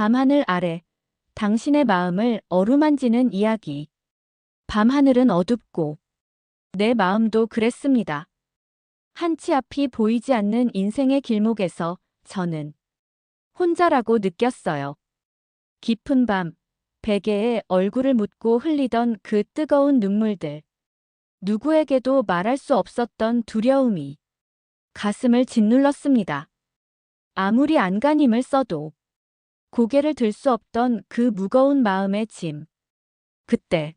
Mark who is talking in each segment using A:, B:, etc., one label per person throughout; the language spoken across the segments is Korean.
A: 밤하늘 아래 당신의 마음을 어루만지는 이야기. 밤하늘은 어둡고 내 마음도 그랬습니다. 한치 앞이 보이지 않는 인생의 길목에서 저는 혼자라고 느꼈어요. 깊은 밤, 베개에 얼굴을 묻고 흘리던 그 뜨거운 눈물들. 누구에게도 말할 수 없었던 두려움이 가슴을 짓눌렀습니다. 아무리 안간힘을 써도 고개를 들 수 없던 그 무거운 마음의 짐. 그때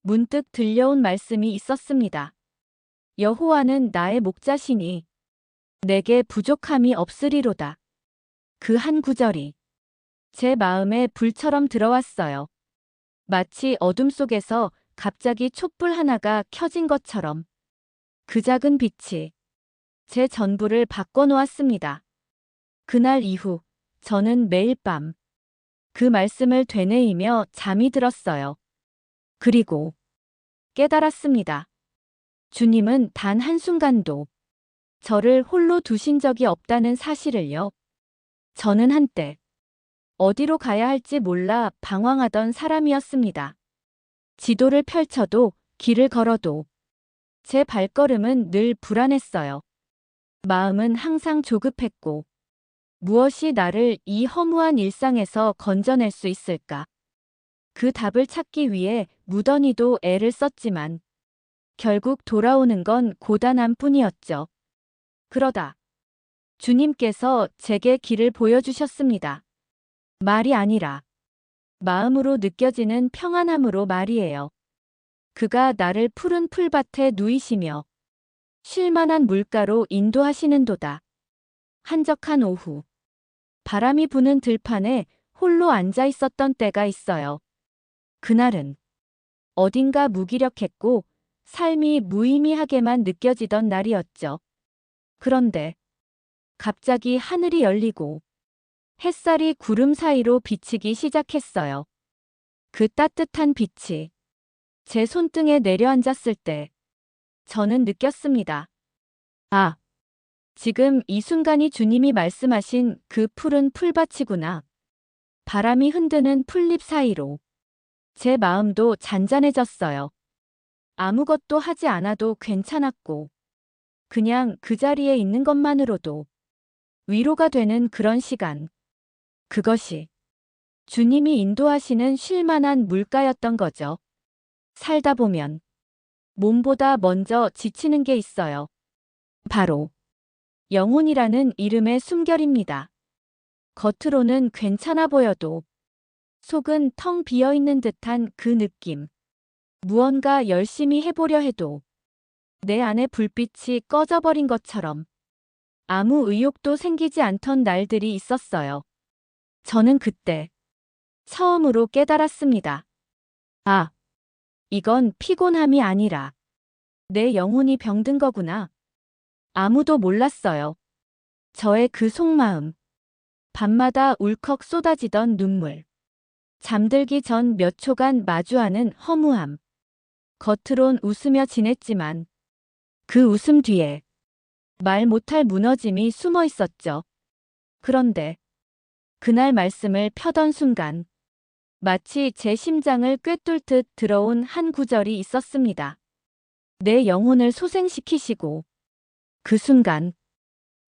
A: 문득 들려온 말씀이 있었습니다. 여호와는 나의 목자시니 내게 부족함이 없으리로다. 그 한 구절이 제 마음에 불처럼 들어왔어요. 마치 어둠 속에서 갑자기 촛불 하나가 켜진 것처럼 그 작은 빛이 제 전부를 바꿔놓았습니다. 그날 이후 저는 매일 밤 그 말씀을 되뇌이며 잠이 들었어요. 그리고 깨달았습니다. 주님은 단 한순간도 저를 홀로 두신 적이 없다는 사실을요. 저는 한때 어디로 가야 할지 몰라 방황하던 사람이었습니다. 지도를 펼쳐도 길을 걸어도 제 발걸음은 늘 불안했어요. 마음은 항상 조급했고 무엇이 나를 이 허무한 일상에서 건져낼 수 있을까? 그 답을 찾기 위해 무던히도 애를 썼지만 결국 돌아오는 건 고단함뿐이었죠. 그러다 주님께서 제게 길을 보여주셨습니다. 말이 아니라 마음으로 느껴지는 평안함으로 말이에요. 그가 나를 푸른 풀밭에 누이시며 쉴만한 물가로 인도하시는도다. 한적한 오후, 바람이 부는 들판에 홀로 앉아 있었던 때가 있어요. 그날은 어딘가 무기력했고 삶이 무의미하게만 느껴지던 날이었죠. 그런데 갑자기 하늘이 열리고 햇살이 구름 사이로 비치기 시작했어요. 그 따뜻한 빛이 제 손등에 내려앉았을 때 저는 느꼈습니다. 아, 지금 이 순간이 주님이 말씀하신 그 푸른 풀밭이구나. 바람이 흔드는 풀잎 사이로 제 마음도 잔잔해졌어요. 아무것도 하지 않아도 괜찮았고 그냥 그 자리에 있는 것만으로도 위로가 되는 그런 시간. 그것이 주님이 인도하시는 쉴만한 물가였던 거죠. 살다 보면 몸보다 먼저 지치는 게 있어요. 바로 영혼이라는 이름의 숨결입니다. 겉으로는 괜찮아 보여도 속은 텅 비어 있는 듯한 그 느낌. 무언가 열심히 해보려 해도 내 안의 불빛이 꺼져버린 것처럼 아무 의욕도 생기지 않던 날들이 있었어요. 저는 그때 처음으로 깨달았습니다. 아, 이건 피곤함이 아니라 내 영혼이 병든 거구나. 아무도 몰랐어요. 저의 그 속마음. 밤마다 울컥 쏟아지던 눈물. 잠들기 전 몇 초간 마주하는 허무함. 겉으론 웃으며 지냈지만 그 웃음 뒤에 말 못할 무너짐이 숨어 있었죠. 그런데 그날 말씀을 펴던 순간 마치 제 심장을 꿰뚫듯 들어온 한 구절이 있었습니다. 내 영혼을 소생시키시고 그 순간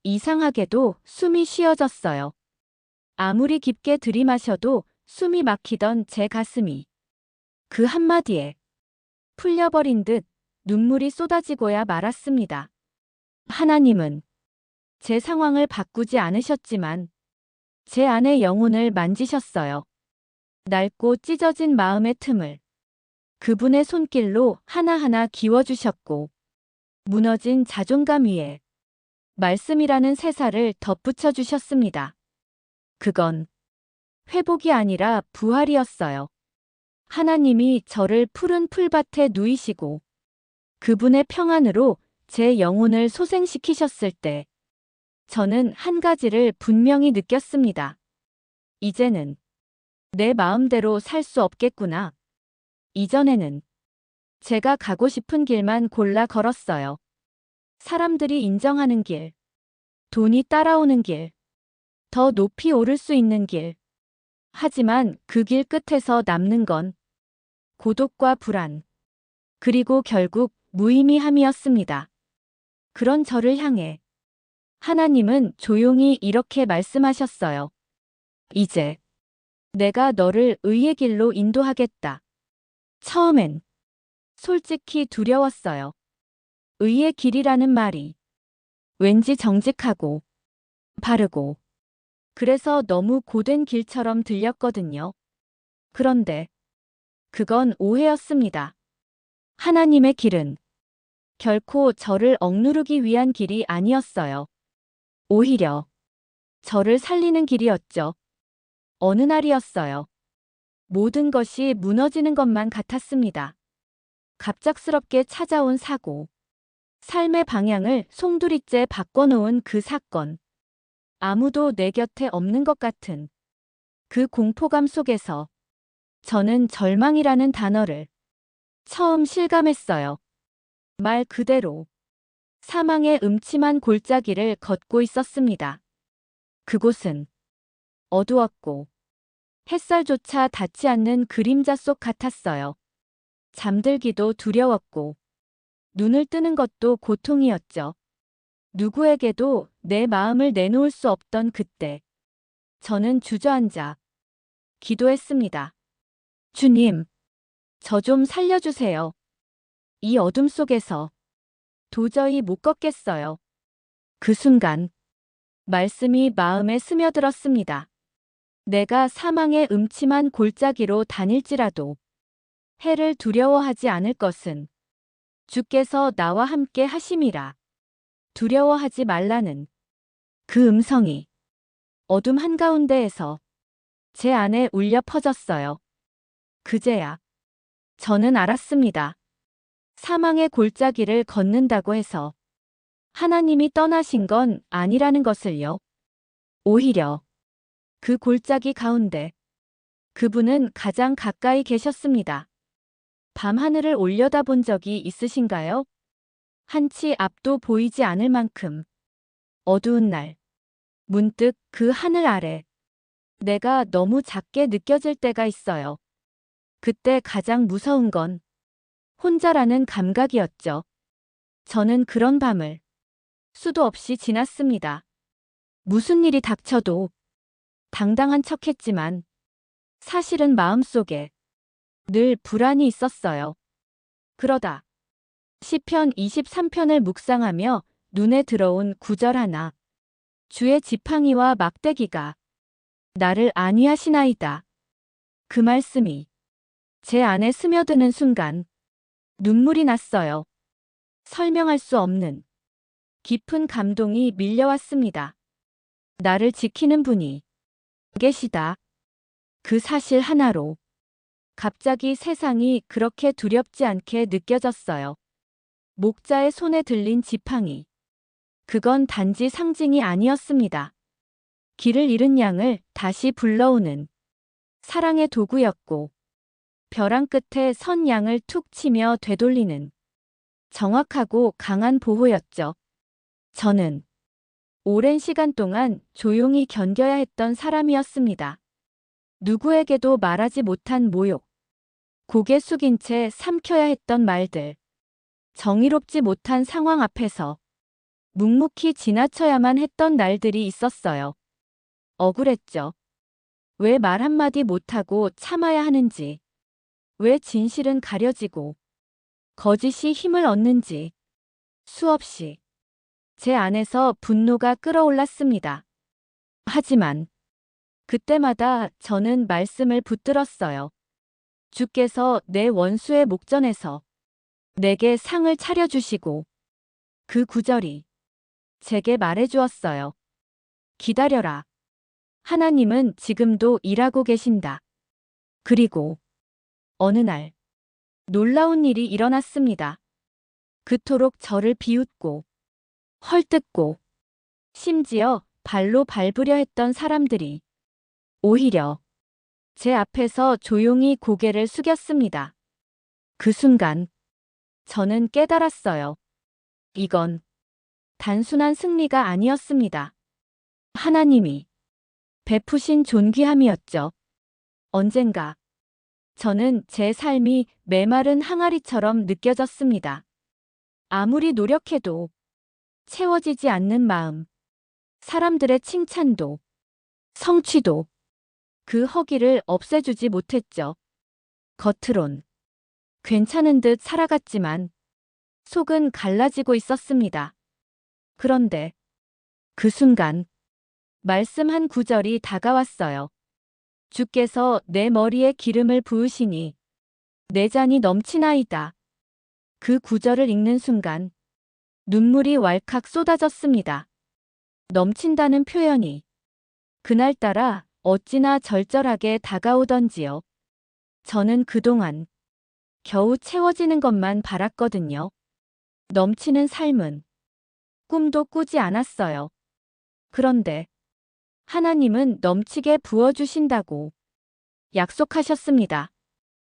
A: 이상하게도 숨이 쉬어졌어요. 아무리 깊게 들이마셔도 숨이 막히던 제 가슴이 그 한마디에 풀려버린 듯 눈물이 쏟아지고야 말았습니다. 하나님은 제 상황을 바꾸지 않으셨지만 제 안의 영혼을 만지셨어요. 낡고 찢어진 마음의 틈을 그분의 손길로 하나하나 기워주셨고 무너진 자존감 위에 말씀이라는 새살을 덧붙여 주셨습니다. 그건 회복이 아니라 부활이었어요. 하나님이 저를 푸른 풀밭에 누이시고 그분의 평안으로 제 영혼을 소생시키셨을 때 저는 한 가지를 분명히 느꼈습니다. 이제는 내 마음대로 살 수 없겠구나. 이전에는 제가 가고 싶은 길만 골라 걸었어요. 사람들이 인정하는 길, 돈이 따라오는 길, 더 높이 오를 수 있는 길. 하지만 그 길 끝에서 남는 건 고독과 불안, 그리고 결국 무의미함이었습니다. 그런 저를 향해 하나님은 조용히 이렇게 말씀하셨어요. 이제 내가 너를 의의 길로 인도하겠다. 처음엔 솔직히 두려웠어요. 의의 길이라는 말이 왠지 정직하고 바르고 그래서 너무 고된 길처럼 들렸거든요. 그런데 그건 오해였습니다. 하나님의 길은 결코 저를 억누르기 위한 길이 아니었어요. 오히려 저를 살리는 길이었죠. 어느 날이었어요. 모든 것이 무너지는 것만 같았습니다. 갑작스럽게 찾아온 사고, 삶의 방향을 송두리째 바꿔놓은 그 사건, 아무도 내 곁에 없는 것 같은 그 공포감 속에서 저는 절망이라는 단어를 처음 실감했어요. 말 그대로 사망의 음침한 골짜기를 걷고 있었습니다. 그곳은 어두웠고 햇살조차 닿지 않는 그림자 속 같았어요. 잠들기도 두려웠고 눈을 뜨는 것도 고통이었죠. 누구에게도 내 마음을 내놓을 수 없던 그때 저는 주저앉아 기도했습니다. 주님, 저 좀 살려주세요. 이 어둠 속에서 도저히 못 걷겠어요. 그 순간 말씀이 마음에 스며들었습니다. 내가 사망의 음침한 골짜기로 다닐지라도 해를 두려워하지 않을 것은 주께서 나와 함께 하심이라. 두려워하지 말라는 그 음성이 어둠 한가운데에서 제 안에 울려 퍼졌어요. 그제야 저는 알았습니다. 사망의 골짜기를 걷는다고 해서 하나님이 떠나신 건 아니라는 것을요. 오히려 그 골짜기 가운데 그분은 가장 가까이 계셨습니다. 밤하늘을 올려다본 적이 있으신가요? 한치 앞도 보이지 않을 만큼 어두운 날, 문득 그 하늘 아래 내가 너무 작게 느껴질 때가 있어요. 그때 가장 무서운 건 혼자라는 감각이었죠. 저는 그런 밤을 수도 없이 지났습니다. 무슨 일이 닥쳐도 당당한 척했지만 사실은 마음속에 늘 불안이 있었어요. 그러다 시편 23편을 묵상하며 눈에 들어온 구절 하나. 주의 지팡이와 막대기가 나를 안위하시나이다. 그 말씀이 제 안에 스며드는 순간 눈물이 났어요. 설명할 수 없는 깊은 감동이 밀려왔습니다. 나를 지키는 분이 계시다. 그 사실 하나로 갑자기 세상이 그렇게 두렵지 않게 느껴졌어요. 목자의 손에 들린 지팡이. 그건 단지 상징이 아니었습니다. 길을 잃은 양을 다시 불러오는 사랑의 도구였고, 벼랑 끝에 선 양을 툭 치며 되돌리는 정확하고 강한 보호였죠. 저는 오랜 시간 동안 조용히 견뎌야 했던 사람이었습니다. 누구에게도 말하지 못한 모욕, 고개 숙인 채 삼켜야 했던 말들, 정의롭지 못한 상황 앞에서 묵묵히 지나쳐야만 했던 날들이 있었어요. 억울했죠. 왜 말 한마디 못하고 참아야 하는지, 왜 진실은 가려지고 거짓이 힘을 얻는지 수없이 제 안에서 분노가 끓어올랐습니다. 하지만 그때마다 저는 말씀을 붙들었어요. 주께서 내 원수의 목전에서 내게 상을 차려주시고 그 구절이 제게 말해주었어요. 기다려라. 하나님은 지금도 일하고 계신다. 그리고 어느 날 놀라운 일이 일어났습니다. 그토록 저를 비웃고 헐뜯고 심지어 발로 밟으려 했던 사람들이 오히려 제 앞에서 조용히 고개를 숙였습니다. 그 순간 저는 깨달았어요. 이건 단순한 승리가 아니었습니다. 하나님이 베푸신 존귀함이었죠. 언젠가 저는 제 삶이 메마른 항아리처럼 느껴졌습니다. 아무리 노력해도 채워지지 않는 마음, 사람들의 칭찬도, 성취도 그 허기를 없애주지 못했죠. 겉으론 괜찮은 듯 살아갔지만 속은 갈라지고 있었습니다. 그런데 그 순간 말씀 한 구절이 다가왔어요. 주께서 내 머리에 기름을 부으시니 내 잔이 넘치나이다. 그 구절을 읽는 순간 눈물이 왈칵 쏟아졌습니다. 넘친다는 표현이 그날따라 어찌나 절절하게 다가오던지요. 저는 그동안 겨우 채워지는 것만 바랐거든요. 넘치는 삶은 꿈도 꾸지 않았어요. 그런데 하나님은 넘치게 부어주신다고 약속하셨습니다.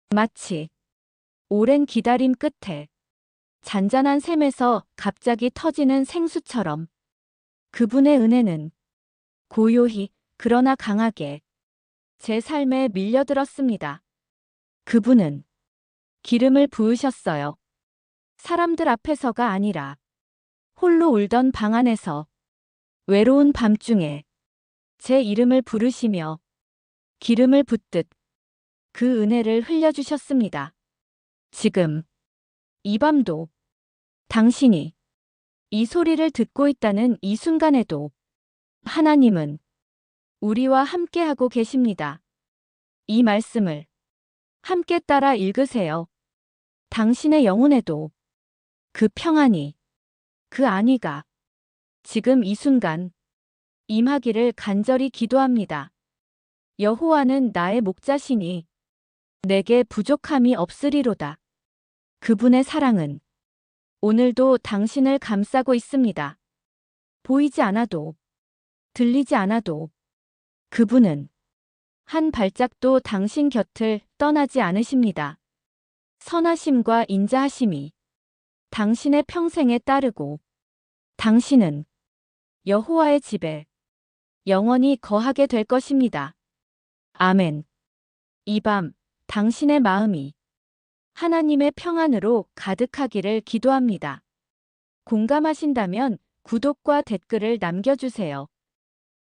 A: 마치 오랜 기다림 끝에 잔잔한 샘에서 갑자기 터지는 생수처럼 그분의 은혜는 고요히 그러나 강하게 제 삶에 밀려들었습니다. 그분은 기름을 부으셨어요. 사람들 앞에서가 아니라 홀로 울던 방 안에서 외로운 밤중에 제 이름을 부르시며 기름을 붓듯 그 은혜를 흘려주셨습니다. 지금 이 밤도 당신이 이 소리를 듣고 있다는 이 순간에도 하나님은 우리와 함께하고 계십니다. 이 말씀을 함께 따라 읽으세요. 당신의 영혼에도 그 평안이, 그 안위가 지금 이 순간 임하기를 간절히 기도합니다. 여호와는 나의 목자시니 내게 부족함이 없으리로다. 그분의 사랑은 오늘도 당신을 감싸고 있습니다. 보이지 않아도, 들리지 않아도 그분은 한 발짝도 당신 곁을 떠나지 않으십니다. 선하심과 인자하심이 당신의 평생에 따르고 당신은 여호와의 집에 영원히 거하게 될 것입니다. 아멘. 이 밤 당신의 마음이 하나님의 평안으로 가득하기를 기도합니다. 공감하신다면 구독과 댓글을 남겨주세요.